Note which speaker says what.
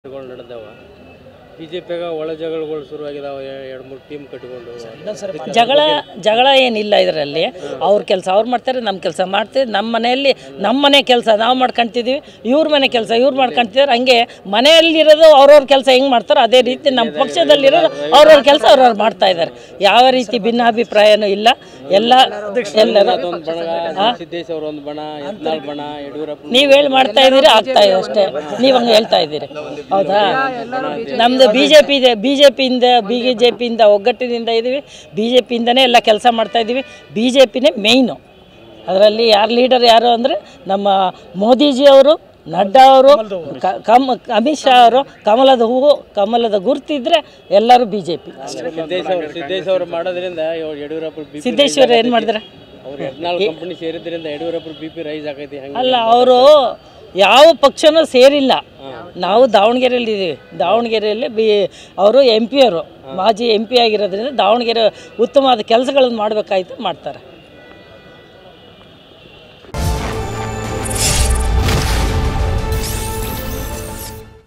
Speaker 1: ನಡೆದವ ಬಿಜೆಪಿಯಾಗ ಒಳ ಜಗಳಗಳು ಶುರುವಾಗಿದಾವೆ. 2-3 ಟೀಮ್ ಕಟ್ಟಿಕೊಂಡು
Speaker 2: ಜಗಳ ಏನಿಲ್ಲ ಇದರಲ್ಲಿ. ಅವ್ರ ಕೆಲಸ ಅವ್ರು ಮಾಡ್ತಾರೆ, ನಮ್ಮ ಕೆಲಸ ಮಾಡ್ತೀವಿ. ನಮ್ಮ ಮನೆ ಕೆಲಸ ನಾವು ಮಾಡ್ಕೊತಿದ್ದೀವಿ, ಇವ್ರ ಮನೆ ಕೆಲಸ ಇವ್ರು ಮಾಡ್ಕೊತಿದ್ದಾರೆ. ಹಂಗೆ ಮನೆಯಲ್ಲಿರೋದು ಅವ್ರವ್ರ ಕೆಲಸ ಹೆಂಗೆ ಮಾಡ್ತಾರೋ ಅದೇ ರೀತಿ ನಮ್ಮ ಪಕ್ಷದಲ್ಲಿರೋದು ಅವ್ರವ್ರ ಕೆಲಸ ಅವ್ರವ್ರು ಮಾಡ್ತಾ ಇದ್ದಾರೆ. ಯಾವ ರೀತಿ ಭಿನ್ನಾಭಿಪ್ರಾಯನೂ ಇಲ್ಲ. ಎಲ್ಲರೂ
Speaker 1: ಸಿದ್ದೇಶ್ ಅವರು ಒಂದು ಬಣ, ಯತ್ನಾಳ್ ಬಣ, ಯಡಿಯೂರಪ್ಪ
Speaker 2: ನೀವು ಹೇಳಿ ಮಾಡ್ತಾ ಇದ್ದೀರಿ, ಆಗ್ತಾ ಇದೆ ಅಷ್ಟೇ. ನೀವು ಹಂಗೆ ಹೇಳ್ತಾ ಇದ್ದೀರಿ, ಹೌದಾ? ನಮ್ಮದು ಬಿಜೆಪಿಯಿಂದ ಒಗ್ಗಟ್ಟಿನಿಂದ ಇದ್ದೀವಿ. ಬಿಜೆಪಿಯಿಂದನೇ ಎಲ್ಲ ಕೆಲಸ ಮಾಡ್ತಾ ಇದ್ದೀವಿ. ಬಿಜೆಪಿನೇ ಮೇಯ್ನು. ಅದರಲ್ಲಿ ಯಾರು ಲೀಡರ್ ಯಾರು ಅಂದರೆ ನಮ್ಮ ಮೋದಿಜಿಯವರು, ನಡ್ಡಾ ಅವರು, ಅಮಿತ್ ಶಾ ಅವರು. ಕಮಲದ ಹೂವು, ಕಮಲದ ಗುರುತಿದ್ರೆ ಎಲ್ಲರೂ ಬಿಜೆಪಿ.
Speaker 1: ಸಿದ್ದೇಶ್ ಅವರು ಮಾಡೋದ್ರಿಂದ ಯಡಿಯೂರಪ್ಪ
Speaker 2: ಸಿದ್ದೇಶ್ವರ ಏನು ಮಾಡಿದ್ರೆ
Speaker 1: ಅವ್ರು ಯತ್ನಾಳ್ ಕಂಪನಿ ಸೇರಿದ್ರಿಂದ ಯಡಿಯೂರಪ್ಪ ಬಿ.ಪಿ ರೈಸ್ ಆಗೈತಿ.
Speaker 2: ಅಲ್ಲ, ಅವರು ಯಾವ ಪಕ್ಷನೂ ಸೇರಿಲ್ಲ. ನಾವು ದಾವಣಗೆರೆಯಲ್ಲಿ ಇದ್ದೀವಿ. ದಾವಣಗೆರೆಯಲ್ಲಿ ಅವರು MP ಅವರು, ಮಾಜಿ MP ಆಗಿರೋದ್ರಿಂದ ದಾವಣಗೆರೆ ಉತ್ತಮವಾದ ಕೆಲಸಗಳನ್ನು ಮಾಡಬೇಕಾಯ್ತು, ಮಾಡ್ತಾರೆ.